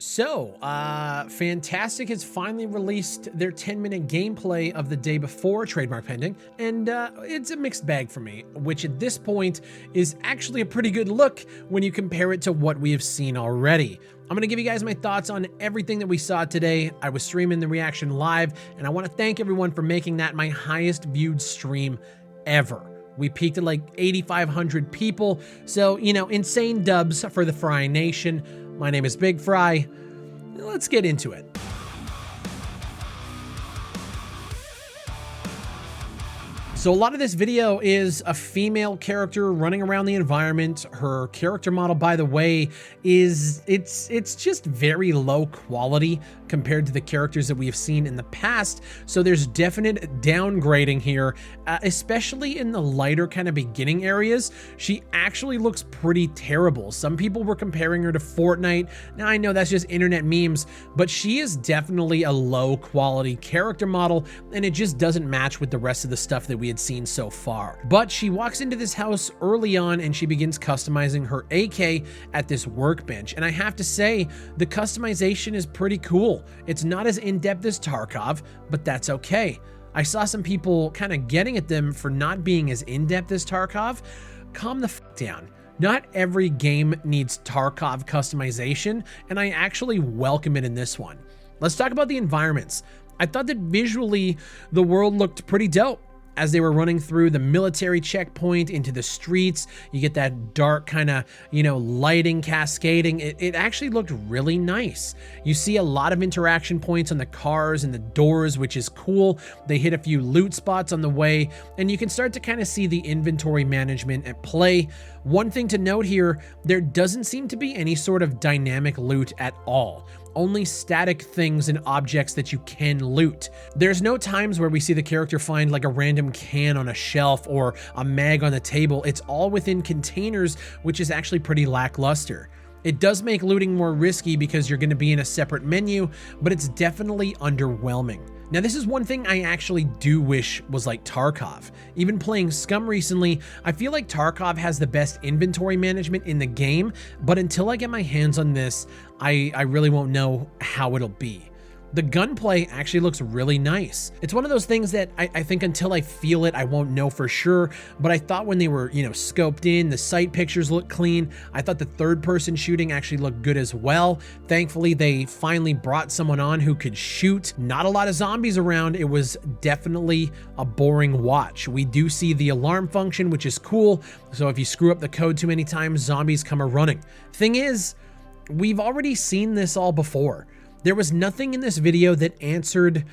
Fantastic has finally released their 10-minute gameplay of the day before, trademark pending, and it's a mixed bag for me, which at this point is actually a pretty good look when you compare it to what we have seen already. I'm going to give you guys my thoughts on everything that we saw today. I was streaming the reaction live, and I want to thank everyone for making that my highest viewed stream ever. We peaked at like 8,500 people, so, you know, insane dubs for the Fry Nation. My name is Big Fry. Let's get into it. So a lot of this video is a female character running around the environment. Her character model, by the way, it's just very low quality compared to the characters that we have seen in the past. So there's definite downgrading here, especially in the lighter kind of beginning areas. She actually looks pretty terrible. Some people were comparing her to Fortnite. Now I know that's just internet memes, but she is definitely a low quality character model, and it just doesn't match with the rest of the stuff that we had seen so far. But she walks into this house early on and she begins customizing her AK at this workbench. And I have to say, the customization is pretty cool. It's not as in-depth as Tarkov, but that's okay. I saw some people kind of getting at them for not being as in-depth as Tarkov. Calm the f down. Not every game needs Tarkov customization, and I actually welcome it in this one. Let's talk about the environments. I thought that visually the world looked pretty dope. As they were running through the military checkpoint into the streets, you get that dark kind of, you know, lighting cascading. It actually looked really nice. You see a lot of interaction points on the cars and the doors, which is cool. They hit a few loot spots on the way, and you can start to kind of see the inventory management at play. One thing to note here, there doesn't seem to be any sort of dynamic loot at all. Only static things and objects that you can loot. There's no times where we see the character find like a random can on a shelf or a mag on the table. It's all within containers, which is actually pretty lackluster. It does make looting more risky because you're going to be in a separate menu, but it's definitely underwhelming. Now, this is one thing I actually do wish was like Tarkov. Even playing Scum recently, I feel like Tarkov has the best inventory management in the game, but until I get my hands on this, I really won't know how it'll be. The gunplay actually looks really nice. It's one of those things that I think until I feel it, I won't know for sure. But I thought when they were, you know, scoped in, the sight pictures looked clean. I thought the third person shooting actually looked good as well. Thankfully, they finally brought someone on who could shoot. Not a lot of zombies around. It was definitely a boring watch. We do see the alarm function, which is cool. So if you screw up the code too many times, zombies come a-running. Thing is, we've already seen this all before. There was nothing in this video that answered,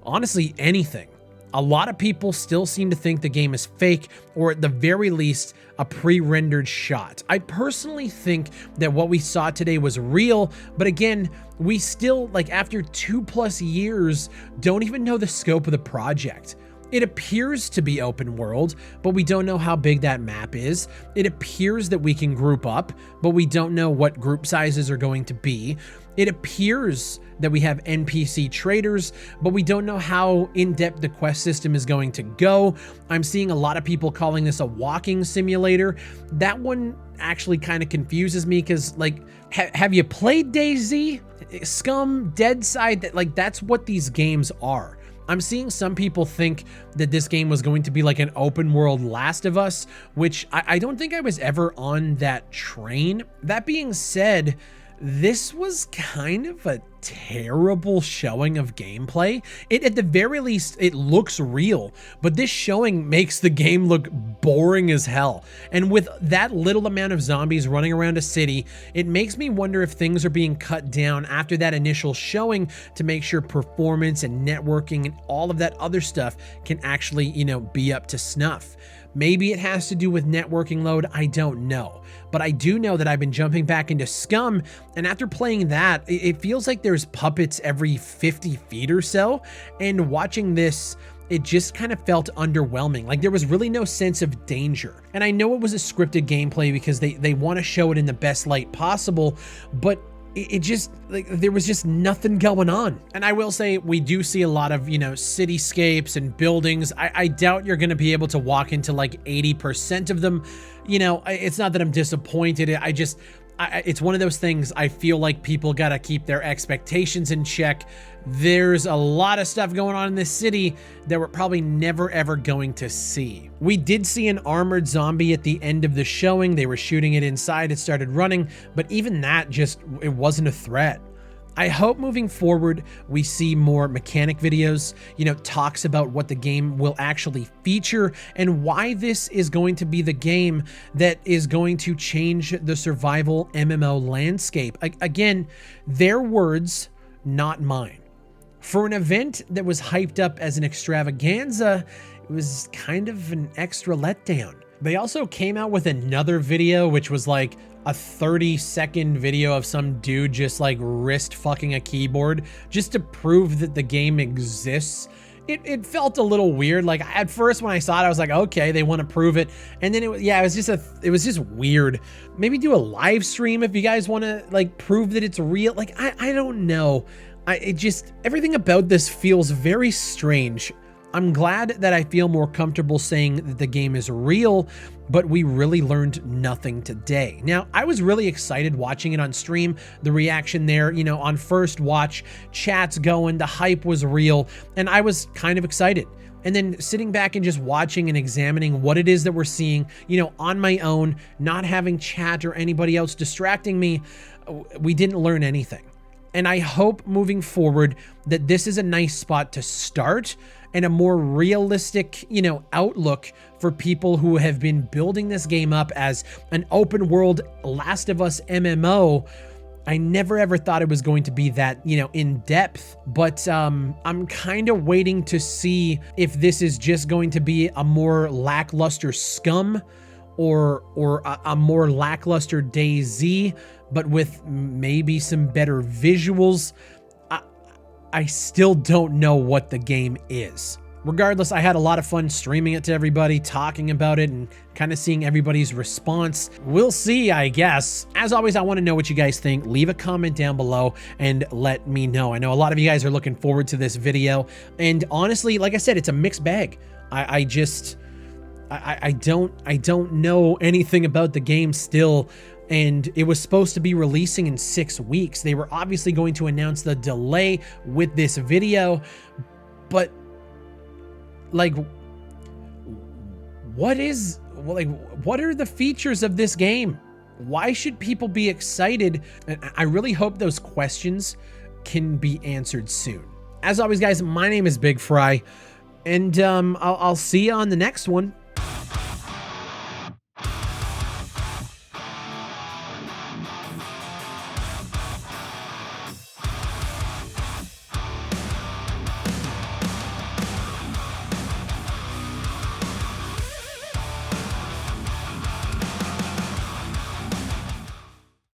honestly, anything. A lot of people still seem to think the game is fake, or at the very least, a pre-rendered shot. I personally think that what we saw today was real, but again, we still, like after 2+ years, don't even know the scope of the project. It appears to be open world, but we don't know how big that map is. It appears that we can group up, but we don't know what group sizes are going to be. It appears that we have NPC traders, but we don't know how in-depth the quest system is going to go. I'm seeing a lot of people calling this a walking simulator. That one actually kind of confuses me because, like, have you played DayZ? Scum, Deadside, that's what these games are. I'm seeing some people think that this game was going to be like an open world Last of Us, which I don't think I was ever on that train. That being said, this was kind of a terrible showing of gameplay. At the very least, it looks real, but this showing makes the game look boring as hell. And with that little amount of zombies running around a city, it makes me wonder if things are being cut down after that initial showing to make sure performance and networking and all of that other stuff can actually, you know, be up to snuff. Maybe it has to do with networking load, I don't know. But I do know that I've been jumping back into Scum, and after playing that, it feels like there's puppets every 50 feet or so, and watching this, it just kind of felt underwhelming. Like there was really no sense of danger. And I know it was a scripted gameplay because they want to show it in the best light possible, but it just, like, there was just nothing going on. And I will say, we do see a lot of, you know, cityscapes and buildings. I doubt you're going to be able to walk into like 80% of them. You know, it's not that I'm disappointed. it's one of those things. I feel like people got to keep their expectations in check. There's a lot of stuff going on in this city that we're probably never ever going to see. We did see an armored zombie at the end of the showing. They were shooting it inside. It started running, but even that it wasn't a threat. I hope moving forward, we see more mechanic videos, talks about what the game will actually feature and why this is going to be the game that is going to change the survival MMO landscape. Again, their words, not mine. For an event that was hyped up as an extravaganza, it was kind of an extra letdown. They also came out with another video, which was like a 30-second video of some dude just like wrist fucking a keyboard just to prove that the game exists. It felt a little weird. Like at first when I saw it, I was like, okay, they want to prove it. And then it was just weird. Maybe do a live stream if you guys want to like prove that it's real. Like, I don't know. Everything about this feels very strange. I'm glad that I feel more comfortable saying that the game is real, but we really learned nothing today. Now, I was really excited watching it on stream, the reaction there, on first watch, chats going, the hype was real, and I was kind of excited. And then sitting back and just watching and examining what it is that we're seeing, on my own, not having chat or anybody else distracting me, we didn't learn anything. And I hope moving forward that this is a nice spot to start and a more realistic, outlook for people who have been building this game up as an open world Last of Us MMO. I never ever thought it was going to be that, in depth, but I'm kind of waiting to see if this is just going to be a more lackluster Scum or a more lackluster DayZ, but with maybe some better visuals. I still don't know what the game is. Regardless, I had a lot of fun streaming it to everybody, talking about it, and kind of seeing everybody's response. We'll see, I guess. As always, I want to know what you guys think. Leave a comment down below and let me know. I know a lot of you guys are looking forward to this video, and honestly, like I said, it's a mixed bag. I don't know anything about the game still. And it was supposed to be releasing in 6 weeks. They were obviously going to announce the delay with this video, but like, what are the features of this game? Why should people be excited? And I really hope those questions can be answered soon. As always, guys, my name is Big Fry, and I'll see you on the next one.